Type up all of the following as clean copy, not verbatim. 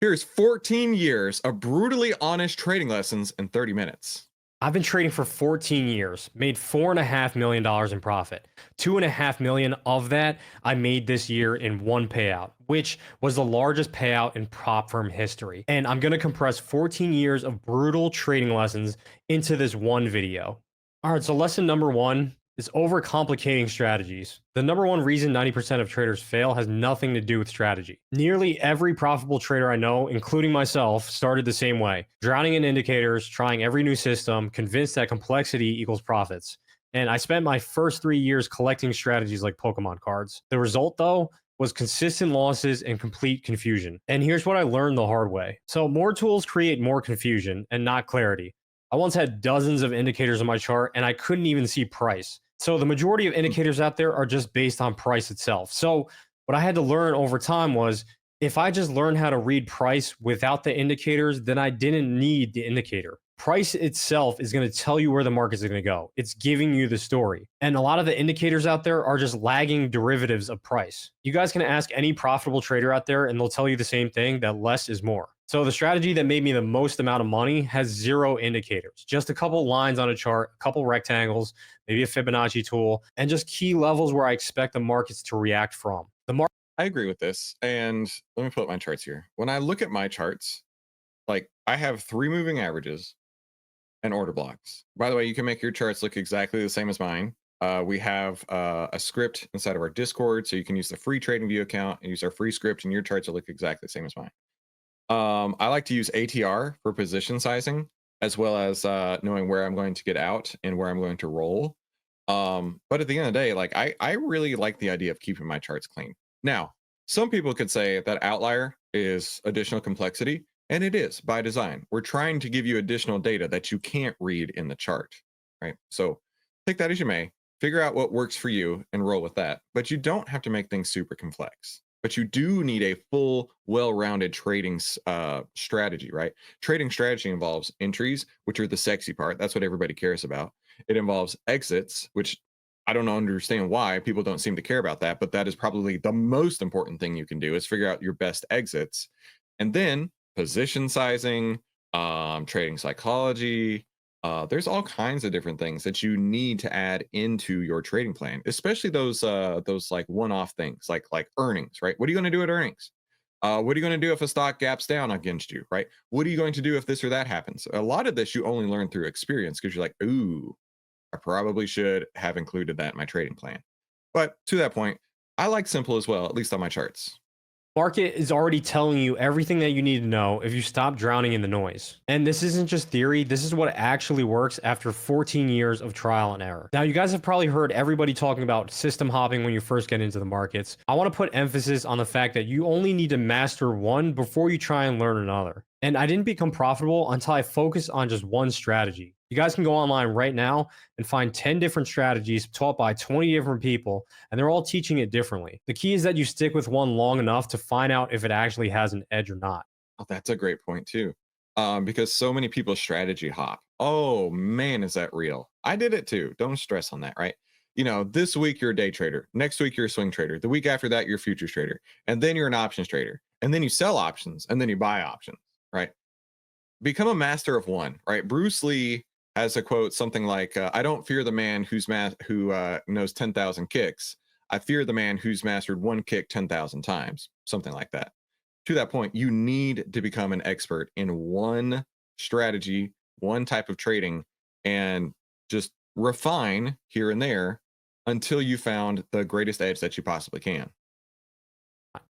Here's 14 years of brutally honest trading lessons in 30 minutes. I've been trading for 14 years, made $4.5 million in profit. 2.5 million of that I made this year in one payout, which was the largest payout in prop firm history. And I'm going to compress 14 years of brutal trading lessons into this one video. All right, so lesson number one is overcomplicating strategies. The number one reason 90% of traders fail has nothing to do with strategy. Nearly every profitable trader I know, including myself, started the same way, drowning in indicators, trying every new system, convinced that complexity equals profits. And I spent my first 3 years collecting strategies like Pokemon cards. The result, though, was consistent losses and complete confusion. And here's what I learned the hard way. So, more tools create more confusion and not clarity. I once had dozens of indicators on my chart and I couldn't even see price. So the majority of indicators out there are just based on price itself. So what I had to learn over time was if I just learned how to read price without the indicators, then I didn't need the indicator. Price itself is going to tell you where the markets are going to go. It's giving you the story. And a lot of the indicators out there are just lagging derivatives of price. You guys can ask any profitable trader out there and they'll tell you the same thing, that less is more. So the strategy that made me the most amount of money has zero indicators, just a couple lines on a chart, a couple rectangles, maybe a Fibonacci tool, and just key levels where I expect the markets to react from. I agree with this. And let me pull up my charts here. When I look at my charts, like I have 3 moving averages and order blocks. By the way, you can make your charts look exactly the same as mine. We have a script inside of our Discord, so you can use the free trading view account and use our free script, and your charts will look exactly the same as mine. I like to use ATR for position sizing, as well as knowing where I'm going to get out and where I'm going to roll. But at the end of the day, like I really like the idea of keeping my charts clean. Now, some people could say that outlier is additional complexity, and it is by design. We're trying to give you additional data that you can't read in the chart, right? So take that as you may, figure out what works for you and roll with that. But you don't have to make things super complex. But you do need a full, well-rounded trading strategy, right? Trading strategy involves entries, which are the sexy part. That's what everybody cares about. It involves exits, which I don't understand why people don't seem to care about that, but that is probably the most important thing you can do is figure out your best exits. And then position sizing, trading psychology, there's all kinds of different things that you need to add into your trading plan, especially those like one-off things like earnings, right? What are you going to do at earnings? What are you going to do if a stock gaps down against you, right? What are you going to do if this or that happens? A lot of this you only learn through experience because you're like, ooh, I probably should have included that in my trading plan. But to that point, I like simple as well, at least on my charts. Market is already telling you everything that you need to know if you stop drowning in the noise. And this isn't just theory, this is what actually works after 14 years of trial and error. Now, you guys have probably heard everybody talking about system hopping when you first get into the markets. I want to put emphasis on the fact that you only need to master one before you try and learn another. And I didn't become profitable until I focused on just one strategy. You guys can go online right now and find 10 different strategies taught by 20 different people, and they're all teaching it differently. The key is that you stick with one long enough to find out if it actually has an edge or not. Oh, that's a great point too. Because so many people strategy hop. Oh man, is that real? I did it too. Don't stress on that, right? You know, this week you're a day trader. Next week you're a swing trader. The week after that you're a futures trader, and then you're an options trader, and then you sell options, and then you buy options, right? Become a master of one, right? Bruce Lee has a quote something like, "I don't fear the man who knows 10,000 kicks. I fear the man who's mastered one kick 10,000 times." Something like that. To that point, you need to become an expert in one strategy, one type of trading, and just refine here and there until you found the greatest edge that you possibly can.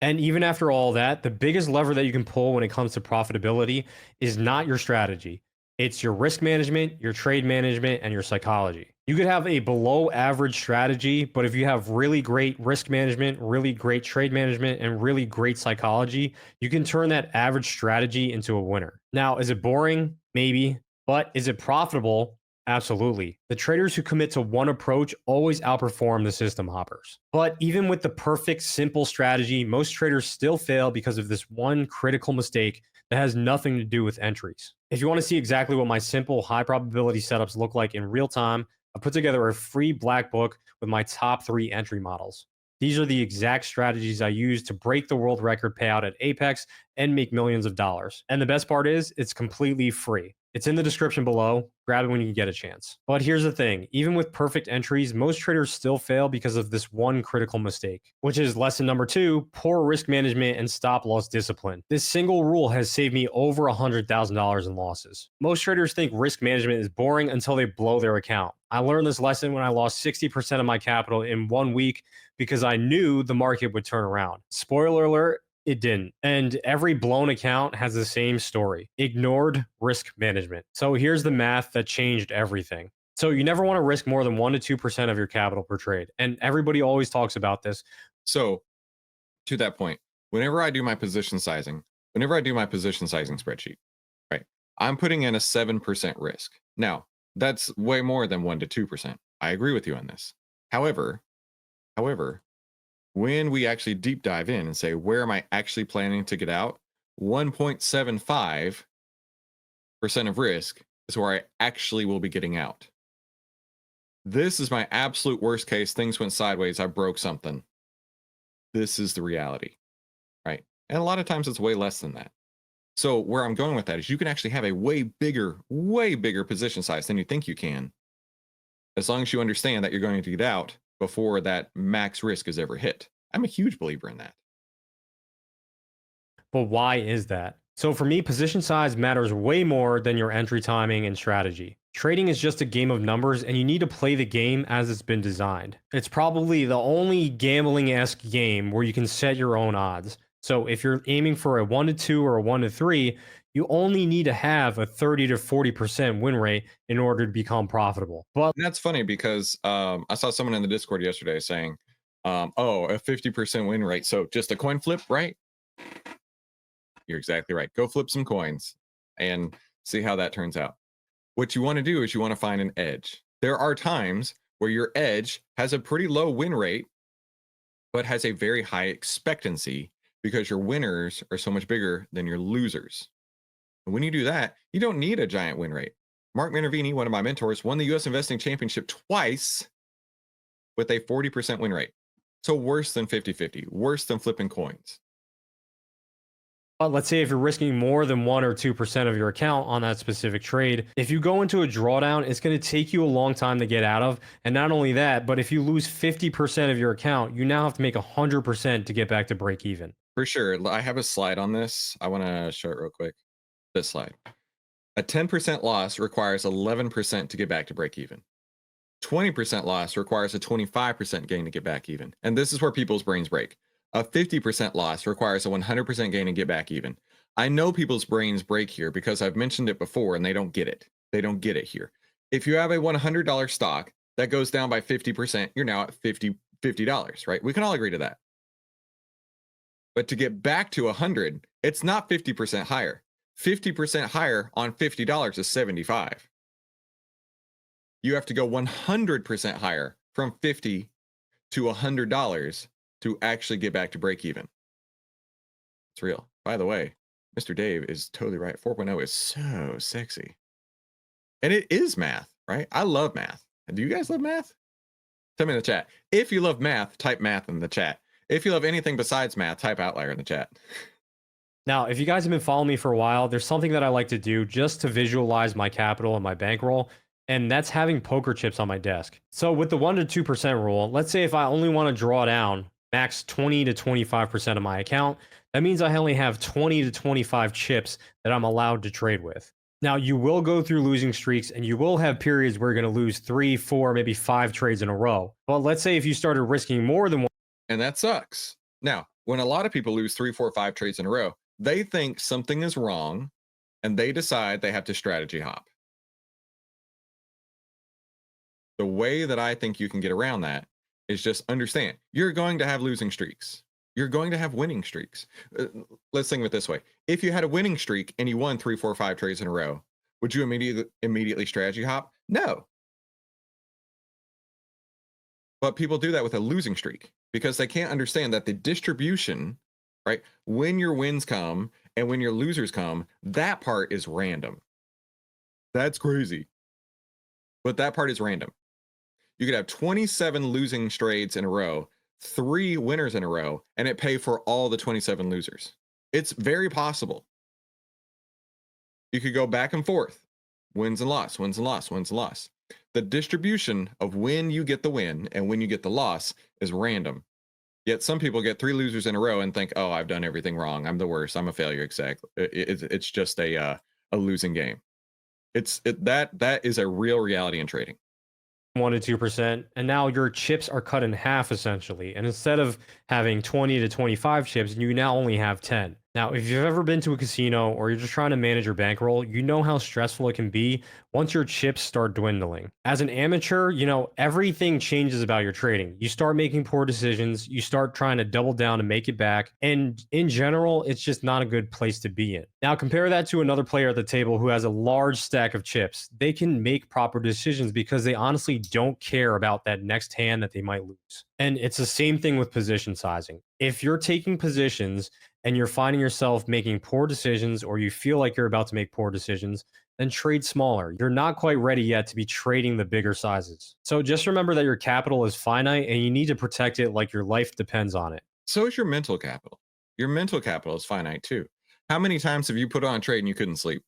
And even after all that, the biggest lever that you can pull when it comes to profitability is not your strategy. It's your risk management, your trade management, and your psychology. You could have a below average strategy, but if you have really great risk management, really great trade management, and really great psychology, you can turn that average strategy into a winner. Now, is it boring? Maybe. But is it profitable? Absolutely. The traders who commit to one approach always outperform the system hoppers. But even with the perfect, simple strategy, most traders still fail because of this one critical mistake that has nothing to do with entries. If you want to see exactly what my simple, high probability setups look like in real time, I put together a free black book with my top 3 entry models. These are the exact strategies I use to break the world record payout at Apex and make millions of dollars. And the best part is, it's completely free. It's in the description below. Grab it when you get a chance. But here's the thing, even with perfect entries, most traders still fail because of this one critical mistake, which is lesson number 2, poor risk management and stop loss discipline. This single rule has saved me over $100,000 in losses. Most traders think risk management is boring until they blow their account. I learned this lesson when I lost 60% of my capital in 1 week because I knew the market would turn around. Spoiler alert, it didn't. And every blown account has the same story: ignored risk management. So here's the math that changed everything. So you never want to risk more than 1 to 2% of your capital per trade. And everybody always talks about this. So to that point, whenever I do my position sizing, spreadsheet, right, I'm putting in a 7% risk. Now, that's way more than 1 to 2%. I agree with you on this. However, when we actually deep dive in and say, where am I actually planning to get out? 1.75% of risk is where I actually will be getting out. This is my absolute worst case. Things went sideways. I broke something. This is the reality, right? And a lot of times it's way less than that. So where I'm going with that is you can actually have a way bigger position size than you think you can, as long as you understand that you're going to get out before that max risk is ever hit. I'm a huge believer in that. But why is that? So for me, position size matters way more than your entry timing and strategy. Trading is just a game of numbers, and you need to play the game as it's been designed. It's probably the only gambling-esque game where you can set your own odds. So if you're aiming for a 1 to 2 or a 1 to 3, you only need to have a 30 to 40% win rate in order to become profitable. But And that's funny because I saw someone in the Discord yesterday saying, oh, a 50% win rate. So just a coin flip, right? You're exactly right. Go flip some coins and see how that turns out. What you want to do is you want to find an edge. There are times where your edge has a pretty low win rate, but has a very high expectancy because your winners are so much bigger than your losers. And when you do that, you don't need a giant win rate. Mark Minervini, one of my mentors, won the US Investing Championship twice with a 40% win rate. So worse than 50-50, worse than flipping coins. let's say if you're risking more than 1 or 2% of your account on that specific trade, if you go into a drawdown, it's going to take you a long time to get out of. And not only that, but if you lose 50% of your account, you now have to make 100% to get back to break even. For sure. I have a slide on this. I want to show it real quick. This slide. A 10% loss requires 11% to get back to break even. 20% loss requires a 25% gain to get back even. And this is where people's brains break. A 50% loss requires a 100% gain to get back even. I know people's brains break here because I've mentioned it before and they don't get it. They don't get it here. If you have a $100 stock that goes down by 50%, you're now at $50, right? We can all agree to that. But to get back to 100, it's not 50% higher. 50% higher on $50 is 75. You have to go 100% higher from 50 to $100 to actually get back to break even. It's real. By the way, Mr. Dave is totally right. 4.0 is so sexy. And it is math, right? I love math. Do you guys love math? Tell me in the chat. If you love math, type math in the chat. If you love anything besides math, type outlier in the chat. Now, if you guys have been following me for a while, there's something that I like to do just to visualize my capital and my bankroll, and that's having poker chips on my desk. So with the 1 to 2% rule, let's say if I only want to draw down max 20 to 25% of my account, that means I only have 20 to 25 chips that I'm allowed to trade with. Now, you will go through losing streaks and you will have periods where you're going to lose 3, 4, maybe 5 trades in a row. But let's say if you started risking more than one. And that sucks. Now, when a lot of people lose 3, 4, 5 trades in a row, they think something is wrong and they decide they have to strategy hop. The way that I think you can get around that is just understand you're going to have losing streaks. You're going to have winning streaks. Let's think of it this way. If you had a winning streak and you won 3, 4, 5 trades in a row, would you immediately strategy hop? No. But people do that with a losing streak because they can't understand that the distribution, right? When your wins come and when your losers come, that part is random. That's crazy. But that part is random. You could have 27 losing trades in a row, 3 winners in a row and it pay for all the 27 losers. It's very possible. You could go back and forth, wins and loss, wins and loss, wins and loss. The distribution of when you get the win and when you get the loss is random. Yet some people get 3 losers in a row and think, "Oh, I've done everything wrong. I'm the worst. I'm a failure." Exactly. It's just a losing game. That is a real reality in trading. 1 to 2%, and now your chips are cut in half essentially. And instead of having 20 to 25 chips, you now only have 10. Now, if you've ever been to a casino or you're just trying to manage your bankroll, you know how stressful it can be once your chips start dwindling. As an amateur, everything changes about your trading. You start making poor decisions, you start trying to double down to make it back, and in general, it's just not a good place to be in. Now, compare that to another player at the table who has a large stack of chips. They can make proper decisions because they honestly don't care about that next hand that they might lose. And it's the same thing with position sizing. If you're taking positions and you're finding yourself making poor decisions or you feel like you're about to make poor decisions, then trade smaller. You're not quite ready yet to be trading the bigger sizes. So just remember that your capital is finite and you need to protect it like your life depends on it. So is your mental capital. Your mental capital is finite too. How many times have you put on a trade and you couldn't sleep?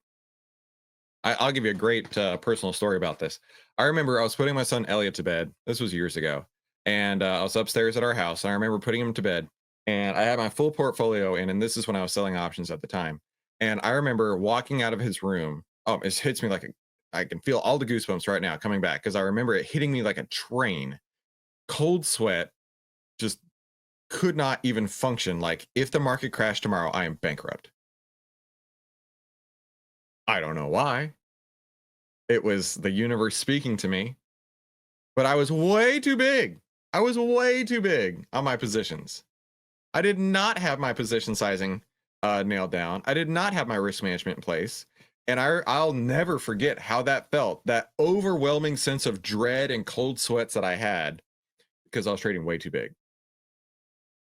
I'll give you a great personal story about this. I remember I was putting my son Elliot to bed. This was years ago. And I was upstairs at our house. And I remember putting him to bed. And I had my full portfolio in. And this is when I was selling options at the time. And I remember walking out of his room. Oh, it hits me like I can feel all the goosebumps right now coming back because I remember it hitting me like a train. Cold sweat, just could not even function. Like, if the market crashed tomorrow, I am bankrupt. I don't know why. It was the universe speaking to me, but I was way too big. I was way too big on my positions. I did not have my position sizing nailed down. I did not have my risk management in place. And I'll never forget how that felt, that overwhelming sense of dread and cold sweats that I had because I was trading way too big.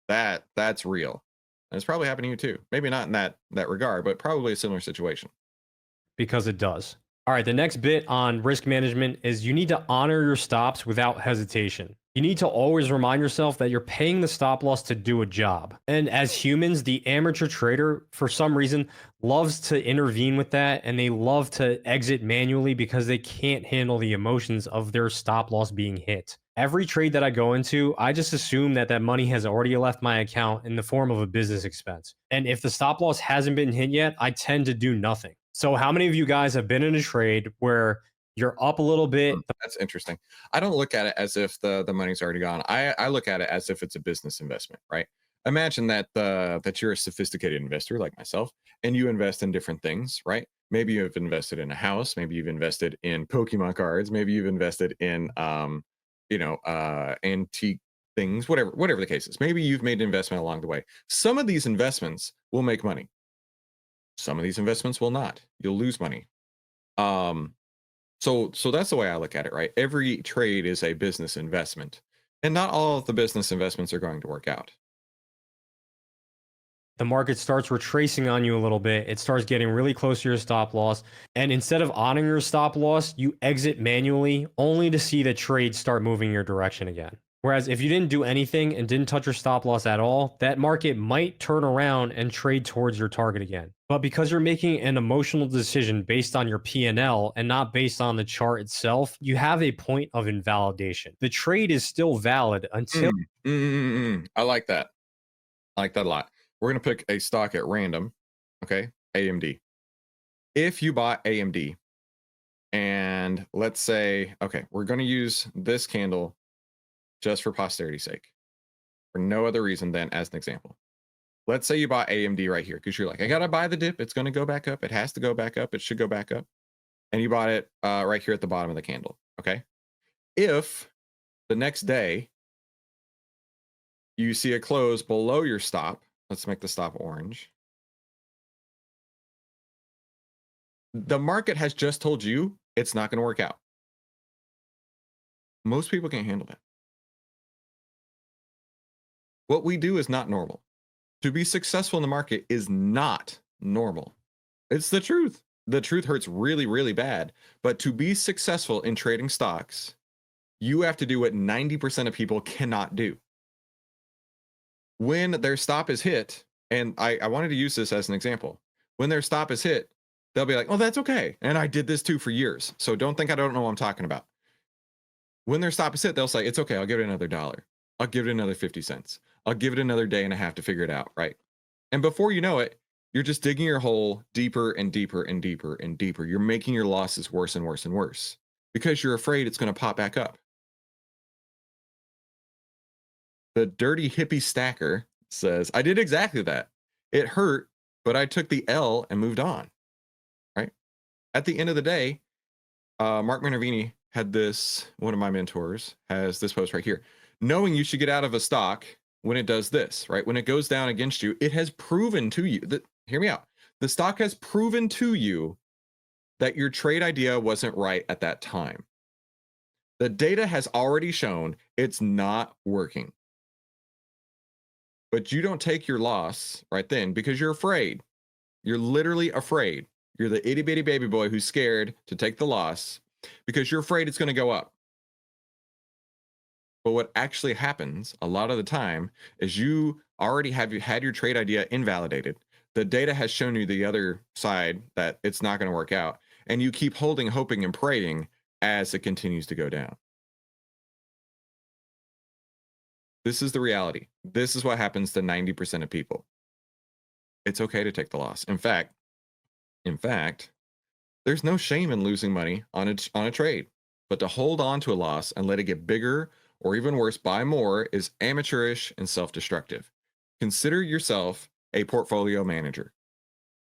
That's real. And it's probably happening to you too. Maybe not in that regard, but probably a similar situation. Because it does. All right, the next bit on risk management is you need to honor your stops without hesitation. You need to always remind yourself that you're paying the stop loss to do a job. And as humans, the amateur trader, for some reason, loves to intervene with that and they love to exit manually because they can't handle the emotions of their stop loss being hit. Every trade that I go into, I just assume that that money has already left my account in the form of a business expense. And if the stop loss hasn't been hit yet, I tend to do nothing. So, how many of you guys have been in a trade where you're up a little bit? That's interesting. I don't look at it as if the money's already gone. I look at it as if it's a business investment, right? Imagine that you're a sophisticated investor like myself, and you invest in different things, right? Maybe you've invested in a house, maybe you've invested in Pokemon cards, maybe you've invested in antique things, whatever the case is. Maybe you've made an investment along the way. Some of these investments will make money. Some of these investments will not. You'll lose money. Um, so that's the way I look at it, right? Every trade is a business investment, and not all of the business investments are going to work out. The market starts retracing on you a little bit. It starts getting really close to your stop loss. And instead of honoring your stop loss, you exit manually only to see the trade start moving your direction again. Whereas if you didn't do anything and didn't touch your stop loss at all, that market might turn around and trade towards your target again. But because you're making an emotional decision based on your P&L and not based on the chart itself, you have a point of invalidation. The trade is still valid until I like that. I like that a lot. We're going to pick a stock at random. Okay. AMD. If you bought AMD and let's say, okay, we're going to use this candle just for posterity's sake, for no other reason than as an example. Let's say you bought AMD right here because you're like, I got to buy the dip. It's going to go back up. It has to go back up. It should go back up. And you bought it right here at the bottom of the candle. Okay. If the next day you see a close below your stop, let's make the stop orange. The market has just told you it's not going to work out. Most people can't handle that. What we do is not normal. To be successful in the market is not normal. It's the truth. The truth hurts really, really bad. But to be successful in trading stocks, you have to do what 90% of people cannot do. When their stop is hit, and I wanted to use this as an example. When their stop is hit, they'll be like, "Oh, that's okay." And I did this too for years. So don't think I don't know what I'm talking about. When their stop is hit, they'll say, "It's okay. I'll give it another dollar. I'll give it another 50 cents. I'll give it another day and a half to figure it out." Right. And before you know it, you're just digging your hole deeper and deeper and deeper and deeper. You're making your losses worse and worse and worse because you're afraid it's going to pop back up. The dirty hippie stacker says, "I did exactly that. It hurt, but I took the L and moved on." Right. At the end of the day, Mark Minervini had this, one of my mentors has this post right here. Knowing you should get out of a stock when it does this, right? When it goes down against you, it has proven to you that, hear me out. The stock has proven to you that your trade idea wasn't right at that time. The data has already shown it's not working. But you don't take your loss right then because you're afraid. You're literally afraid. You're the itty bitty baby boy who's scared to take the loss because you're afraid it's going to go up. But what actually happens a lot of the time is you already have had your trade idea invalidated. The data has shown you the other side that it's not going to work out. And you keep holding, hoping, and praying as it continues to go down. This is the reality. This is what happens to 90% of people. It's okay to take the loss. In fact, there's no shame in losing money on a trade, but to hold on to a loss and let it get bigger or even worse, buy more is amateurish and self-destructive. Consider yourself a portfolio manager.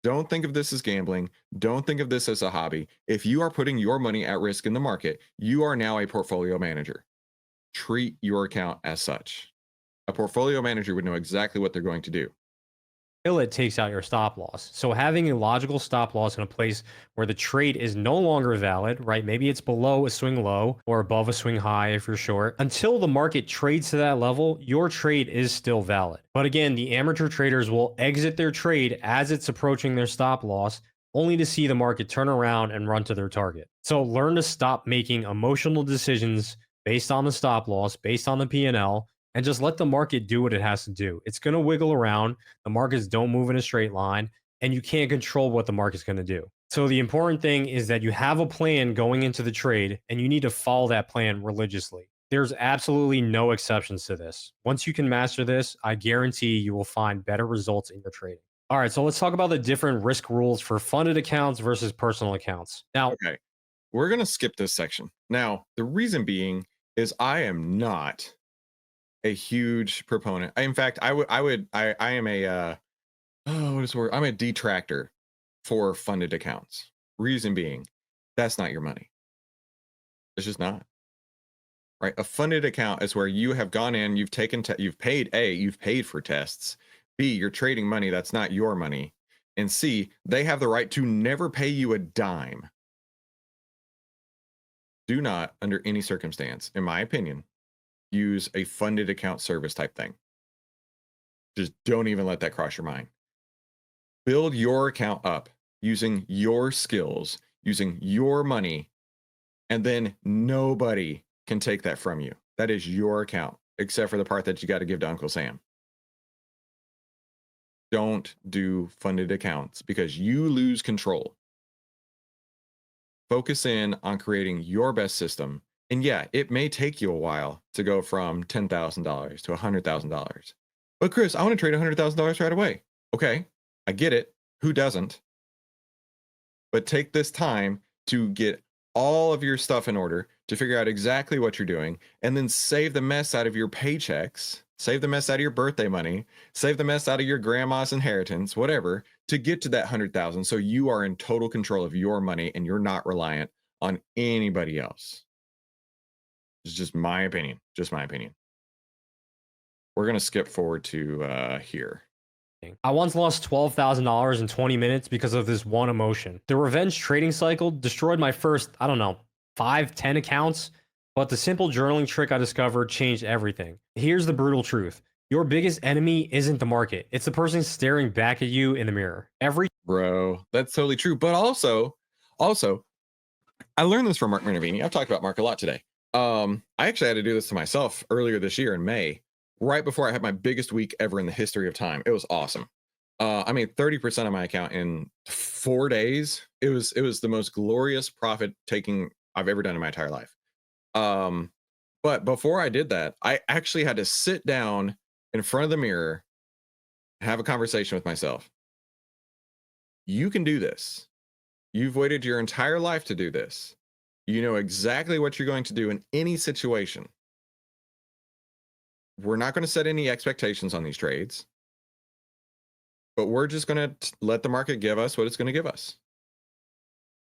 Don't think of this as gambling. Don't think of this as a hobby. If you are putting your money at risk in the market, you are now a portfolio manager. Treat your account as such. A portfolio manager would know exactly what they're going to do. It takes out your stop loss. So having a logical stop loss in a place where the trade is no longer valid, right? Maybe it's below a swing low or above a swing high if you're short. Until the market trades to that level, your trade is still valid. But again, the amateur traders will exit their trade as it's approaching their stop loss, only to see the market turn around and run to their target. So learn to stop making emotional decisions based on the stop loss, based on the P&L, and just let the market do what it has to do. It's going to wiggle around. The markets don't move in a straight line, and you can't control what the market's going to do. So the important thing is that you have a plan going into the trade, and you need to follow that plan religiously. There's absolutely no exceptions to this. Once you can master this, I guarantee you will find better results in your trading. All right, so let's talk about the different risk rules for funded accounts versus personal accounts. Now, Okay, we're going to skip this section. Now, the reason being is I am not a huge proponent. In fact, I am a what is the word? I'm a detractor for funded accounts. Reason being, that's not your money. It's just not. Right? A funded account is where you have gone in, you've taken you've paid you've paid for tests. B, you're trading money that's not your money. And C, they have the right to never pay you a dime. Do not, under any circumstance, in my opinion, use a funded account service type thing. Just don't even let that cross your mind. Build your account up using your skills, using your money, and then nobody can take that from you. That is your account, except for the part that you got to give to Uncle Sam. Don't do funded accounts because you lose control. Focus in on creating your best system. And yeah, it may take you a while to go from $10,000 to $100,000. But Chris, I want to trade $100,000 right away. Okay, I get it. Who doesn't? But take this time to get all of your stuff in order, to figure out exactly what you're doing, and then save the mess out of your paychecks, save the mess out of your birthday money, save the mess out of your grandma's inheritance, whatever, to get to that 100,000. So you are in total control of your money and you're not reliant on anybody else. It's just my opinion. Just my opinion. We're going to skip forward to here. I once lost $12,000 in 20 minutes because of this one emotion. The revenge trading cycle destroyed my first, I don't know, 5, 10 accounts, but the simple journaling trick I discovered changed everything. Here's the brutal truth. Your biggest enemy isn't the market. It's the person staring back at you in the mirror. Bro, that's totally true. But also, I learned this from Mark Minervini. I've talked about Mark a lot today. I actually had to do this to myself earlier this year in May. right before I had my biggest week ever in the history of time. It was awesome. I made 30% of my account in 4 days. It was the most glorious profit taking I've ever done in my entire life. Um, but before I did that, I actually had to sit down in front of the mirror and have a conversation with myself. You can do this. You've waited your entire life to do this. You know exactly what you're going to do in any situation. We're not going to set any expectations on these trades, but we're just going to let the market give us what it's going to give us.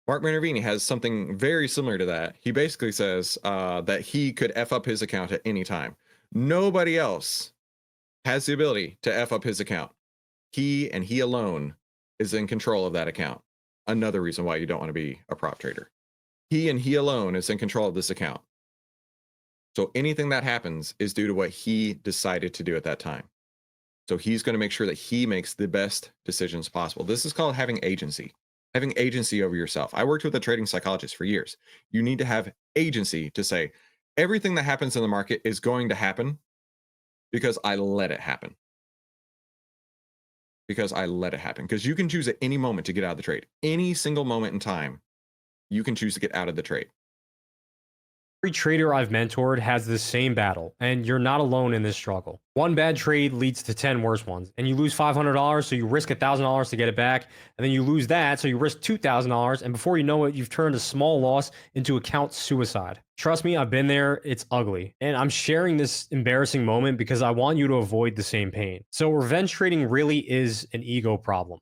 Mark Minervini has something very similar to that. He basically says that he could F up his account at any time. Nobody else has the ability to F up his account. He and he alone is in control of that account. Another reason why you don't want to be a prop trader. He and he alone is in control of this account. So anything that happens is due to what he decided to do at that time. So he's going to make sure that he makes the best decisions possible. This is called having agency over yourself. I worked with a trading psychologist for years. You need to have agency to say, everything that happens in the market is going to happen because I let it happen. Because you can choose at any moment to get out of the trade. Any single moment in time, you can choose to get out of the trade. Every trader I've mentored has the same battle, and you're not alone in this struggle. One bad trade leads to 10 worse ones, and you lose $500, so you risk $1,000 to get it back, and then you lose that, so you risk $2,000, and before you know it, you've turned a small loss into account suicide. Trust me, I've been there. It's ugly. And I'm sharing this embarrassing moment because I want you to avoid the same pain. So, revenge trading really is an ego problem.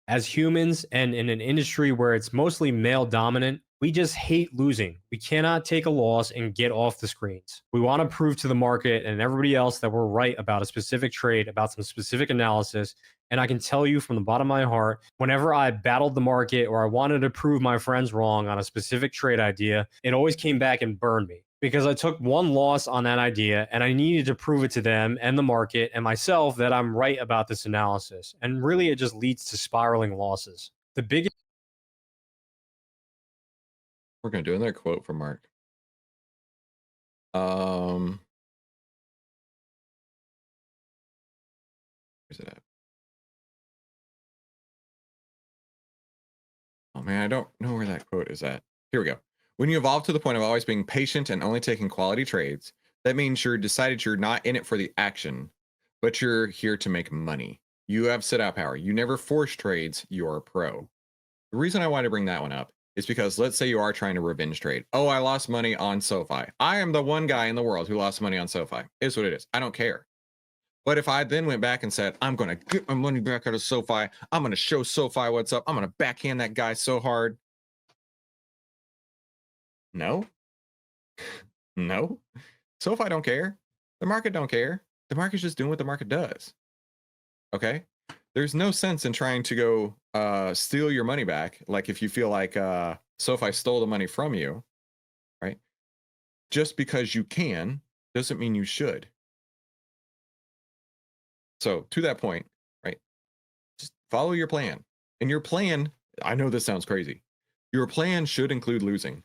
As humans and in an industry where it's mostly male dominant, we just hate losing. We cannot take a loss and get off the screens. We want to prove to the market and everybody else that we're right about a specific trade, about some specific analysis. And I can tell you from the bottom of my heart, whenever I battled the market or I wanted to prove my friends wrong on a specific trade idea, it always came back and burned me because I took one loss on that idea and I needed to prove it to them and the market and myself that I'm right about this analysis. And really, it just leads to spiraling losses. The biggest We're going to do another quote from Mark. Where's it at? Oh man, I don't know where that quote is at. Here we go. When you evolve to the point of always being patient and only taking quality trades, that means you're decided you're not in it for the action, but you're here to make money. You have sit out power. You never force trades. You're a pro. The reason I wanted to bring that one up is because let's say you are trying to revenge trade. Oh, I lost money on SoFi. I am the one guy in the world who lost money on SoFi. It's what it is. I don't care. But if I then went back and said, I'm going to get my money back out of SoFi, I'm going to show SoFi what's up, I'm going to backhand that guy so hard. No, no. SoFi don't care. The market don't care. The market's just doing what the market does. Okay. There's no sense in trying to go steal your money back. Like if you feel like SoFi stole the money from you, right? Just because you can doesn't mean you should. So to that point, right? Just follow your plan. And your plan, I know this sounds crazy. Your plan should include losing.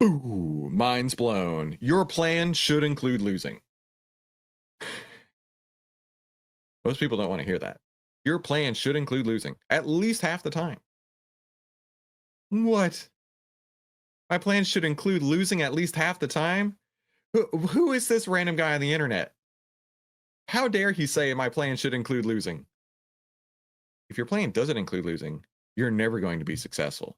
Ooh, mind's blown. Your plan should include losing. Most people don't want to hear that. Your plan should include losing at least half the time. What? My plan should include losing at least half the time? Who is this random guy on the internet? How dare he say my plan should include losing? If your plan doesn't include losing, you're never going to be successful.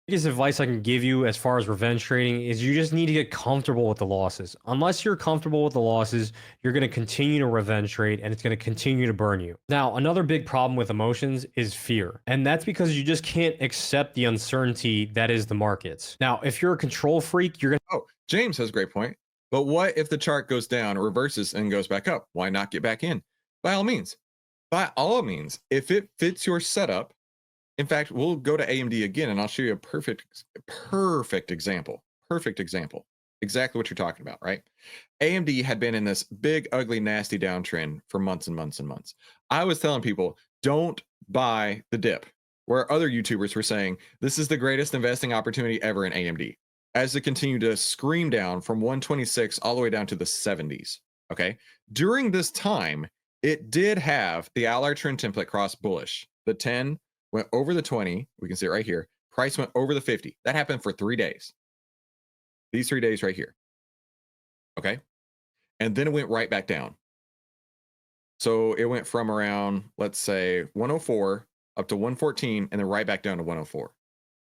biggest advice I can give you as far as revenge trading is you just need to get comfortable with the losses. Unless you're comfortable with the losses, you're going to continue to revenge trade and it's going to continue to burn you. Now, another big problem with emotions is fear. And that's because you just can't accept the uncertainty that is the markets. Now, if you're a control freak, you're going to. Oh, James has a great point. But what if the chart goes down, reverses, and goes back up? Why not get back in? By all means. By all means. If it fits your setup, in fact, we'll go to AMD again, and I'll show you a perfect example. Perfect example. Exactly what you're talking about, right? AMD had been in this big, ugly, nasty downtrend for months and months and months. I was telling people, don't buy the dip, where other YouTubers were saying, this is the greatest investing opportunity ever in AMD, as it continued to scream down from 126 all the way down to the 70s. Okay. During this time, it did have the outlier trend template cross bullish. The 10 went over the 20. We can see it right here. Price went over the 50. That happened for 3 days. These 3 days right here. Okay. And then it went right back down. So it went from around, let's say, 104 up to 114 and then right back down to 104.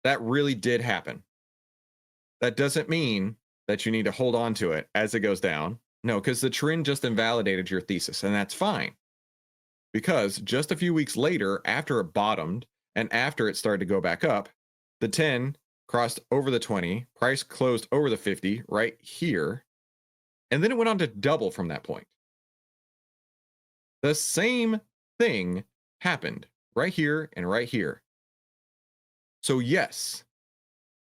That really did happen. That doesn't mean that you need to hold on to it as it goes down. No, because the trend just invalidated your thesis, and that's fine. Because just a few weeks later, after it bottomed and after it started to go back up, the 10 crossed over the 20, price closed over the 50 right here, and then it went on to double from that point. The same thing happened right here and right here. So, yes,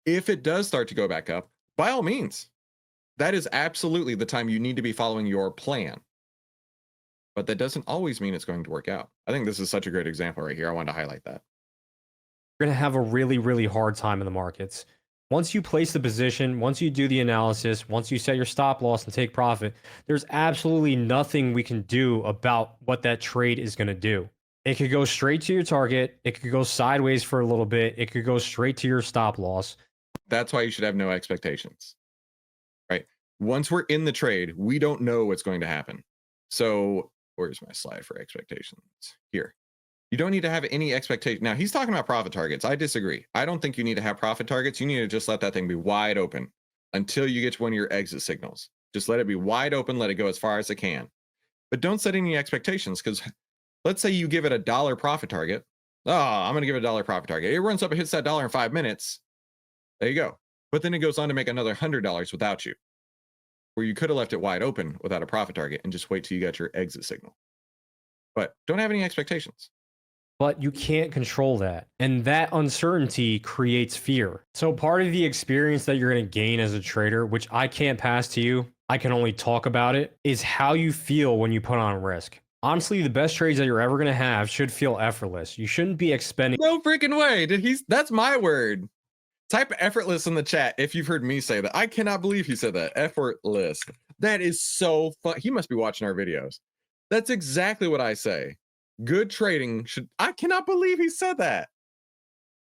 if it does start to go back up, by all means, that is absolutely the time you need to be following your plan. But that doesn't always mean it's going to work out. I think this is such a great example right here. I wanted to highlight that. You're going to have a really, really hard time in the markets. Once you place the position, once you do the analysis, once you set your stop loss and take profit, there's absolutely nothing we can do about what that trade is going to do. It could go straight to your target. It could go sideways for a little bit. It could go straight to your stop loss. That's why you should have no expectations, right? Once we're in the trade, we don't know what's going to happen. So where's my slide for expectations? Here. You don't need to have any expectation. Now, he's talking about profit targets. I disagree. I don't think you need to have profit targets. You need to just let that thing be wide open until you get to one of your exit signals. Just let it be wide open. Let it go as far as it can. But don't set any expectations, because let's say you give it $1 profit target. Oh, I'm going to give it $1 profit target. It runs up and hits that dollar in 5 minutes. There you go. But then it goes on to make another $100 without you, where you could have left it wide open without a profit target and just wait till you got your exit signal. But don't have any expectations. But you can't control that. And that uncertainty creates fear. So part of the experience that you're going to gain as a trader, which I can't pass to you, I can only talk about it, is how you feel when you put on risk. Honestly, the best trades that you're ever going to have should feel effortless. You shouldn't be expending. No freaking way. That's my word. Type effortless in the chat if you've heard me say that. I cannot believe he said that. Effortless. That is so fun. He must be watching our videos. That's exactly what I say. Good trading should, I cannot believe he said that.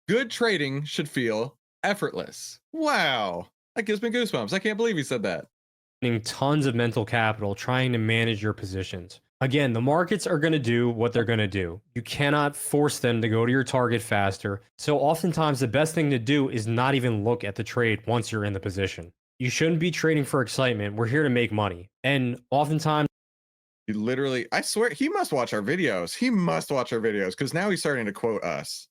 Good trading should feel effortless. Wow. That gives me goosebumps. I can't believe he said that. Tons of mental capital trying to manage your positions. Again, the markets are going to do what they're going to do. You cannot force them to go to your target faster. So oftentimes the best thing to do is not even look at the trade once you're in the position. You shouldn't be trading for excitement. We're here to make money. And oftentimes, he literally, I swear, he must watch our videos. He must watch our videos, because now he's starting to quote us.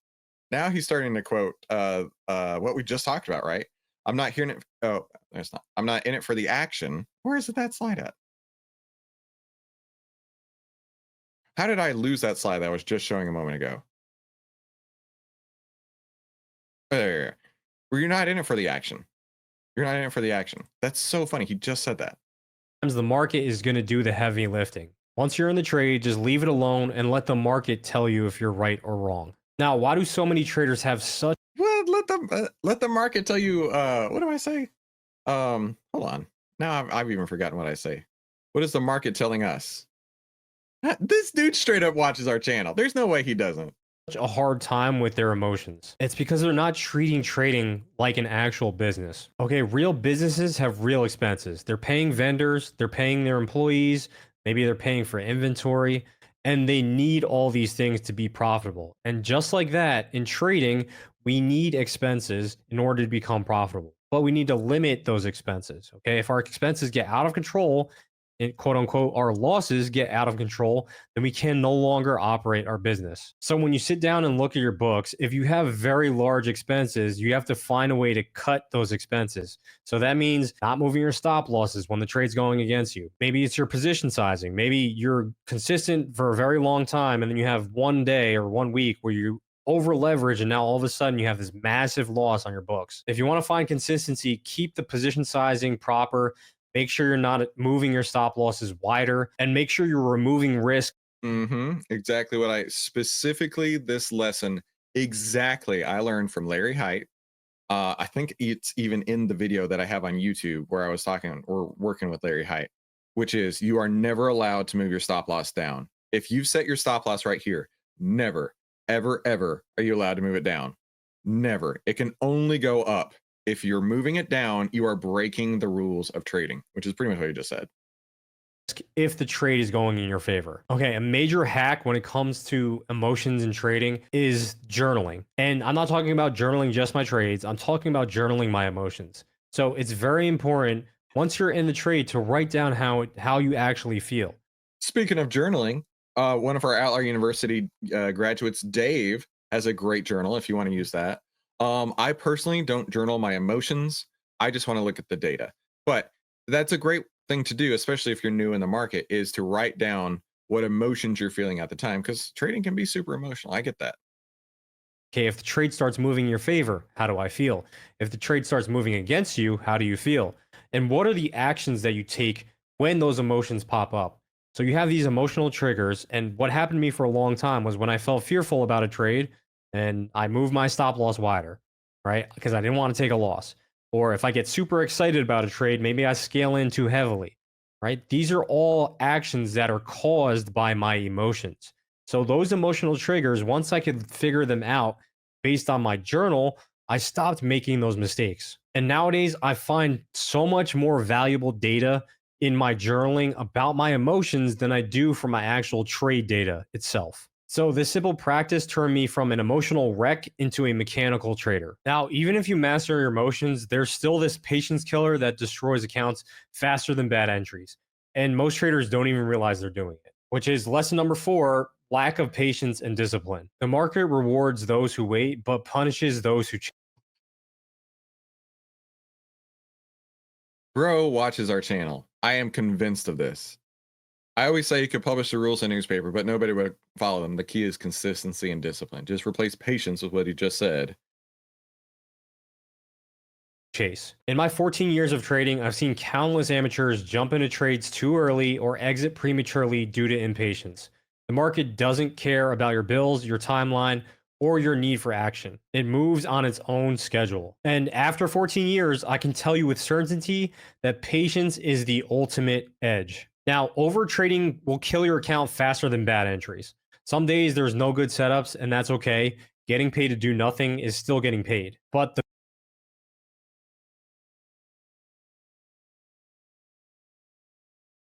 Now he's starting to quote what we just talked about, right? I'm not hearing it. Oh, there's not. I'm not in it for the action. Where is it that slide at? How did I lose that slide that I was just showing a moment ago? There. Well, you're not in it for the action. You're not in it for the action. That's so funny. He just said that. the market is going to do the heavy lifting. Once you're in the trade, just leave it alone and let the market tell you if you're right or wrong. Now, why do so many traders have such? Well, let the market tell you. What do I say? Hold on. Now I've even forgotten what I say. What is the market telling us? This dude straight up watches our channel. There's no way he doesn't. A hard time with their emotions. It's because they're not treating trading like an actual business. Okay, real businesses have real expenses. They're paying vendors, they're paying their employees, maybe they're paying for inventory, and they need all these things to be profitable. And just like that, in trading, we need expenses in order to become profitable. But we need to limit those expenses. Okay, if our expenses get out of control, and quote unquote, our losses get out of control, then we can no longer operate our business. So when you sit down and look at your books, if you have very large expenses, you have to find a way to cut those expenses. So that means not moving your stop losses when the trade's going against you. Maybe it's your position sizing. Maybe you're consistent for a very long time, and then you have one day or 1 week where you over leverage, and now all of a sudden you have this massive loss on your books. If you want to find consistency, keep the position sizing proper. Make sure you're not moving your stop losses wider, and make sure you're removing risk. Exactly what I specifically this lesson. Exactly. I learned from Larry Height. I think it's even in the video that I have on YouTube where I was talking or working with Larry Height, which is you are never allowed to move your stop loss down. If you've set your stop loss right here, never, ever, ever are you allowed to move it down. Never. It can only go up. If you're moving it down, you are breaking the rules of trading, which is pretty much what you just said. If the trade is going in your favor. Okay, a major hack when it comes to emotions and trading is journaling. And I'm not talking about journaling just my trades, I'm talking about journaling my emotions. So it's very important once you're in the trade to write down how you actually feel. Speaking of journaling, one of our OVTLYR University graduates, Dave, has a great journal if you want to use that. I personally don't journal my emotions. I just want to look at the data. But that's a great thing to do, especially if you're new in the market, is to write down what emotions you're feeling at the time because trading can be super emotional. I get that. Okay, if the trade starts moving in your favor, how do I feel? If the trade starts moving against you, how do you feel? And what are the actions that you take when those emotions pop up? So you have these emotional triggers. And what happened to me for a long time was when I felt fearful about a trade and I moved my stop loss wider, right? Because I didn't want to take a loss. Or if I get super excited about a trade, maybe I scale in too heavily, right? These are all actions that are caused by my emotions. So those emotional triggers, once I could figure them out based on my journal, I stopped making those mistakes. And nowadays, I find so much more valuable data in my journaling about my emotions than I do for my actual trade data itself. So this simple practice turned me from an emotional wreck into a mechanical trader. Now, even if you master your emotions, there's still this patience killer that destroys accounts faster than bad entries. And most traders don't even realize they're doing it, which is lesson number 4: lack of patience and discipline. The market rewards those who wait, but punishes those who Bro watches our channel. I am convinced of this. I always say you could publish the rules in a newspaper, but nobody would follow them. The key is consistency and discipline. Just replace patience with what he just said. chase. In my 14 years of trading, I've seen countless amateurs jump into trades too early or exit prematurely due to impatience. The market doesn't care about your bills, your timeline, or your need for action. It moves on its own schedule. And after 14 years, I can tell you with certainty that patience is the ultimate edge. Now, over trading will kill your account faster than bad entries. Some days there's no good setups, and that's okay. Getting paid to do nothing is still getting paid. But the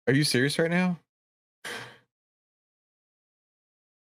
Are you serious right now?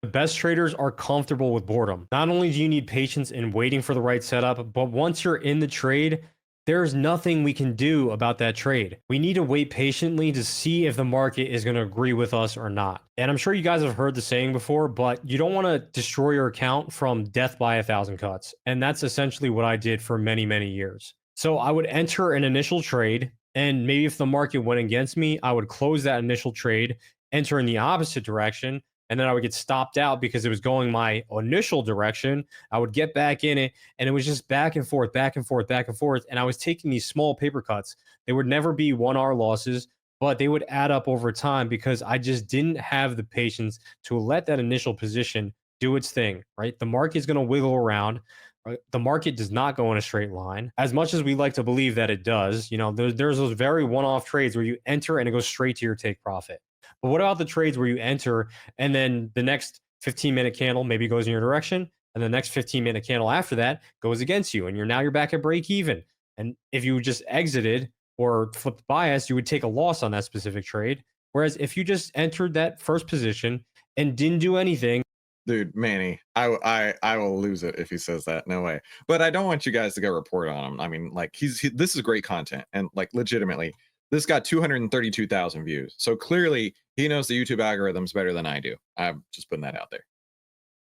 The best traders are comfortable with boredom. Not only do you need patience in waiting for the right setup, but once you're in the trade, there's nothing we can do about that trade. We need to wait patiently to see if the market is going to agree with us or not. And I'm sure you guys have heard the saying before, but you don't want to destroy your account from death by a thousand cuts. And that's essentially what I did for many, many years. So I would enter an initial trade, and maybe if the market went against me, I would close that initial trade, enter in the opposite direction, and then I would get stopped out because it was going my initial direction. I would get back in it, and it was just back and forth, back and forth, back and forth. And I was taking these small paper cuts. They would never be 1 hour losses, but they would add up over time because I just didn't have the patience to let that initial position do its thing, right? The market is going to wiggle around. Right? The market does not go in a straight line. As much as we like to believe that it does, there's those very one-off trades where you enter and it goes straight to your take profit. But what about the trades where you enter and then the next 15-minute candle maybe goes in your direction, and the next 15-minute candle after that goes against you, and you're back at break even. And if you just exited or flipped bias, you would take a loss on that specific trade. Whereas if you just entered that first position and didn't do anything, Dude, Manny, I will lose it if he says that. No way. But I don't want you guys to go report on him. I mean, like this is great content, and like legitimately, this got 232,000 views. So clearly, he knows the YouTube algorithms better than I do. I'm just putting that out there.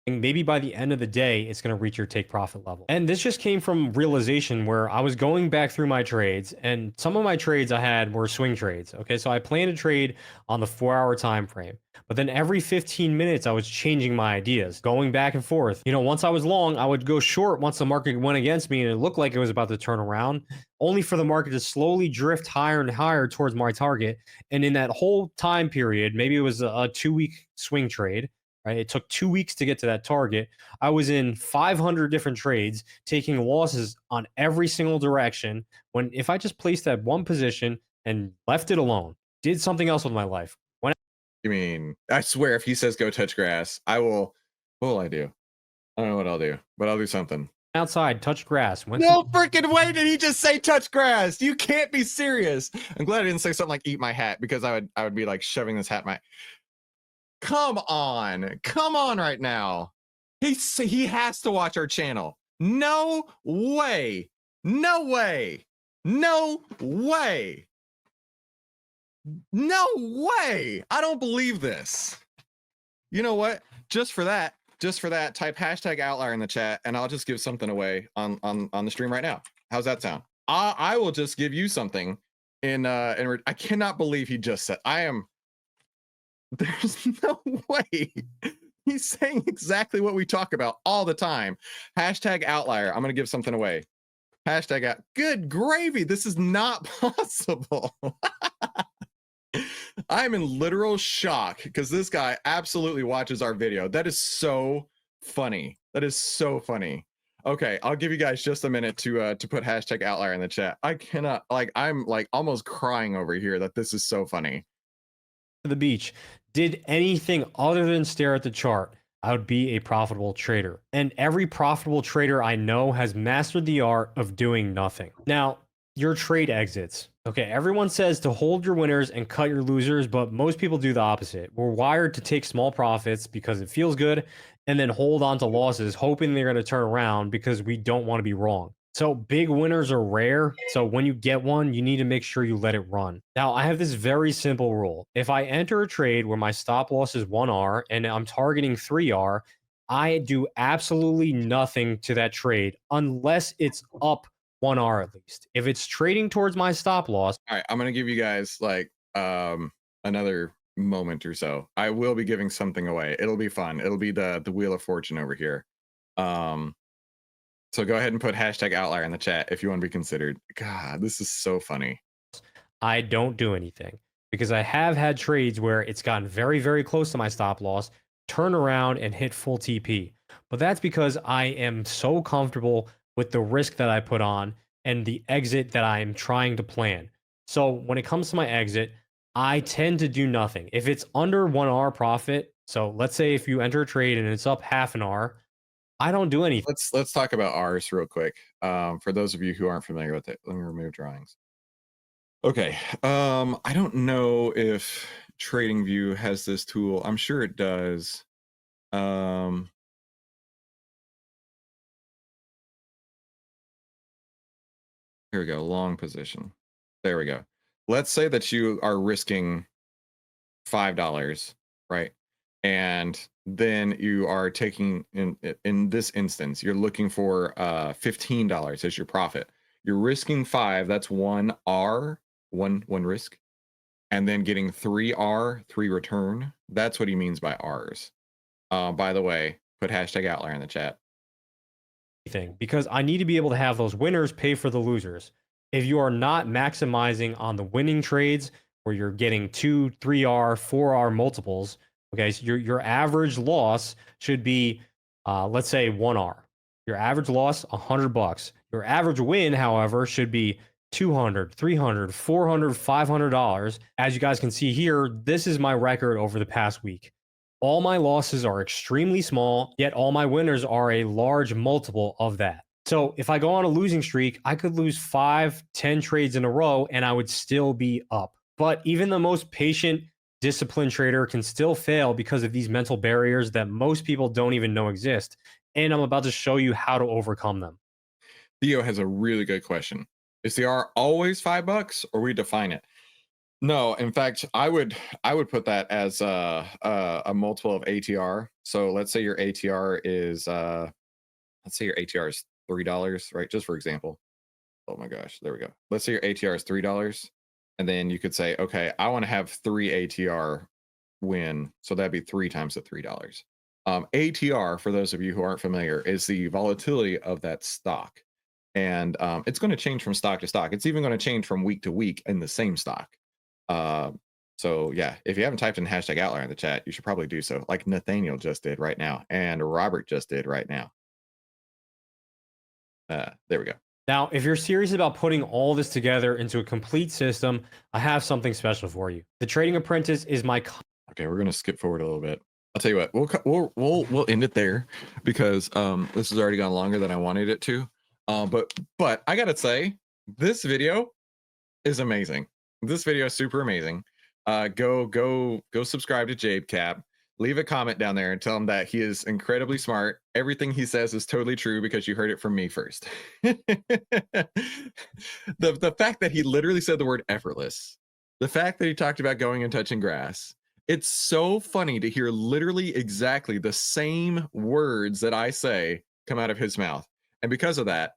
maybe by the end of the day, it's going to reach your take profit level. And this just came from realization where I was going back through my trades, and some of my trades I had were swing trades. Okay, so I planned a trade on the 4 hour time frame, but then every 15 minutes I was changing my ideas, going back and forth. Once I was long, I would go short once the market went against me and it looked like it was about to turn around, only for the market to slowly drift higher and higher towards my target. And in that whole time period, maybe it was a 2 week swing trade, right? It took 2 weeks to get to that target. I was in 500 different trades, taking losses on every single direction. When if I just placed that one position and left it alone, did something else with my life. Went You mean, I swear if he says go touch grass, I will. What will I do? I don't know what I'll do, but I'll do something. outside, touched grass, went to No freaking way did he just say touch grass. You can't be serious. I'm glad I didn't say something like eat my hat, because I would be like shoving this hat in my. Come on. Come on right now. He has to watch our channel. No way. No way. No way. No way. I don't believe this. You know what? Just for that, type hashtag outlier in the chat, and I'll just give something away on the stream right now. How's that sound? I will just give you something I cannot believe he just said. There's no way. He's saying exactly what we talk about all the time. Hashtag outlier. I'm gonna give something away. Hashtag out. Good gravy. This is not possible. I'm in literal shock because this guy absolutely watches our video. That is so funny. That is so funny. Okay, I'll give you guys just a minute to put hashtag outlier in the chat. I cannot, like, I'm like almost crying over here that this is so funny. the beach, did anything other than stare at the chart, I would be a profitable trader. And every profitable trader I know has mastered the art of doing nothing. Now, your trade exits. Okay, everyone says to hold your winners and cut your losers, but most people do the opposite. We're wired to take small profits because it feels good and then hold on to losses, hoping they're going to turn around because we don't want to be wrong. So big winners are rare. So when you get one, you need to make sure you let it run. Now, I have this very simple rule. If I enter a trade where my stop loss is 1R and I'm targeting 3R, I do absolutely nothing to that trade unless it's up 1R at least. If it's trading towards my stop loss. All right, I'm gonna give you guys like another moment or so. I will be giving something away. It'll be fun. It'll be the Wheel of Fortune over here. So go ahead and put hashtag outlier in the chat if you want to be considered. God, this is so funny. I don't do anything because I have had trades where it's gotten very, very close to my stop loss, turn around and hit full TP. But that's because I am so comfortable with the risk that I put on and the exit that I am trying to plan. So when it comes to my exit, I tend to do nothing. If it's under 1R profit, so let's say if you enter a trade and it's up half an R, I don't do anything. Let's talk about ours real quick. For those of you who aren't familiar with it, let me remove drawings. Okay. I don't know if TradingView has this tool. I'm sure it does. Here we go. Long position. There we go. Let's say that you are risking $5, right? And then you are taking in this instance, you're looking for $15 as your profit. You're risking 5, that's 1R, one risk, and then getting 3R, 3 return. That's what he means by R's. By the way, put hashtag outlier in the chat. Because I need to be able to have those winners pay for the losers. If you are not maximizing on the winning trades where you're getting 2, 3R, 4R multiples, okay, so your average loss should be, let's say 1R. Your average loss, $100. Your average win, however, should be $200, $300, $400, $500. As you guys can see here, this is my record over the past week. All my losses are extremely small, yet all my winners are a large multiple of that. So if I go on a losing streak, I could lose 5, 10 trades in a row and I would still be up. But even the most patient, disciplined trader can still fail because of these mental barriers that most people don't even know exist. And I'm about to show you how to overcome them. Theo has a really good question. Is the R always $5 or we define it? No, in fact, I would put that as a multiple of ATR. So let's say your ATR is $3, right? Just for example. Oh my gosh, there we go. Let's say your ATR is $3, and then you could say, okay, I want to have 3 ATR win, so that'd be 3 times the $3. ATR, for those of you who aren't familiar, is the volatility of that stock, and it's going to change from stock to stock. It's even going to change from week to week in the same stock. So yeah, if you haven't typed in hashtag outlier in the chat, you should probably do so, like Nathaniel just did right now, and Robert just did right now. There we go. Now, if you're serious about putting all this together into a complete system, I have something special for you. The Trading Apprentice is my Okay, we're gonna skip forward a little bit. I'll tell you what, we'll end it there because this has already gone longer than I wanted it to. But I gotta say, this video is amazing. This video is super amazing. Go subscribe to Jabe Cap. Leave a comment down there and tell him that he is incredibly smart. Everything he says is totally true because you heard it from me first. The fact that he literally said the word effortless, the fact that he talked about going and touching grass, it's so funny to hear literally exactly the same words that I say come out of his mouth. And because of that,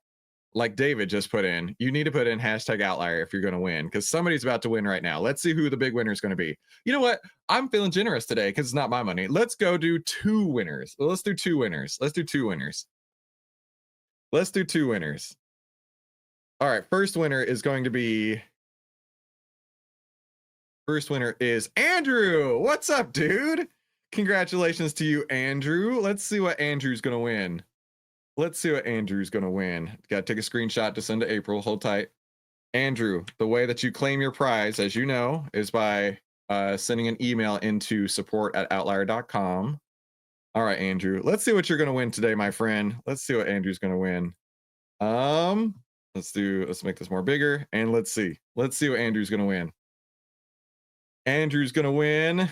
like David just put in, you need to put in hashtag outlier if you're going to win because somebody's about to win right now. Let's see who the big winner is going to be. You know what? I'm feeling generous today because it's not my money. Let's go do two winners. Let's do two winners. Let's do two winners. Let's do two winners. All right. First winner is going to be. First winner is Andrew. What's up, dude? Congratulations to you, Andrew. Let's see what Andrew's going to win. Let's see what Andrew's going to win. Got to take a screenshot to send to April. Hold tight. Andrew, the way that you claim your prize, as you know, is by sending an email into support@outlier.com. All right, Andrew. Let's see what you're going to win today, my friend. Let's see what Andrew's going to win. Let's make this more bigger and let's see. Let's see what Andrew's going to win. Andrew's going to win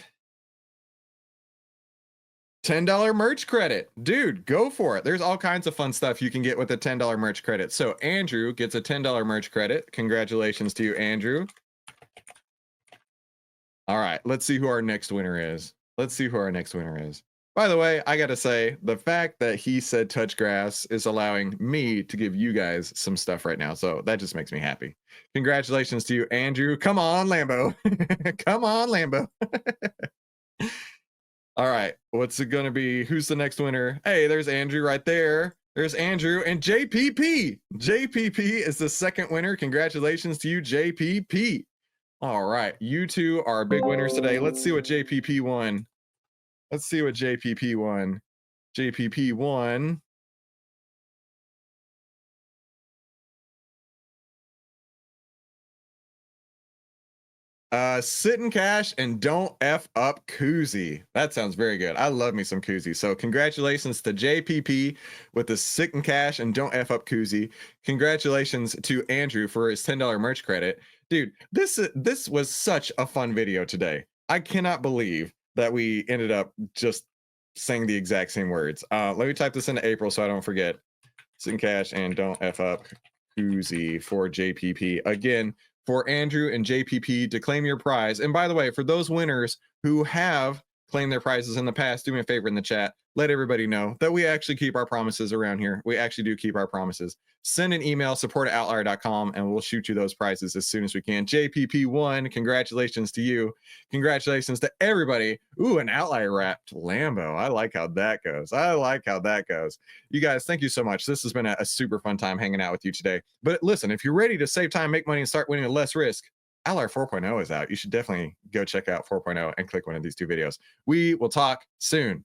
$10 merch credit. Dude, go for it. There's all kinds of fun stuff you can get with a $10 merch credit. So Andrew gets a $10 merch credit. Congratulations to you, Andrew. All right, let's see who our next winner is. Let's see who our next winner is. By the way, I got to say, the fact that he said touch grass is allowing me to give you guys some stuff right now. So that just makes me happy. Congratulations to you, Andrew. Come on, Lambo. Come on, Lambo. All right, what's it going to be? Who's the next winner? Hey, there's Andrew right there. There's Andrew and JPP. JPP is the second winner. Congratulations to you, JPP. All right, you two are big winners today. Let's see what JPP won. Let's see what JPP won. JPP won. Sit in cash and don't F up koozie. That sounds very good. I love me some koozie. So congratulations to JPP with the sit in cash and don't F up koozie. Congratulations to Andrew for his $10 merch credit. Dude, this was such a fun video today. I cannot believe that we ended up just saying the exact same words. Let me type this into April so I don't forget. Sit in cash and don't F up koozie for JPP. Again, for Andrew and JPP to claim your prize. And by the way, for those winners who have claimed their prizes in the past, do me a favor in the chat. Let everybody know that we actually keep our promises around here. We actually do keep our promises. Send an email, support@outlier.com, and we'll shoot you those prizes as soon as we can. JPP won. Congratulations to you. Congratulations to everybody. Ooh, an outlier wrapped Lambo. I like how that goes. I like how that goes. You guys, thank you so much. This has been a super fun time hanging out with you today. But listen, if you're ready to save time, make money, and start winning with less risk, OVTLYR 4.0 is out. You should definitely go check out 4.0 and click one of these two videos. We will talk soon.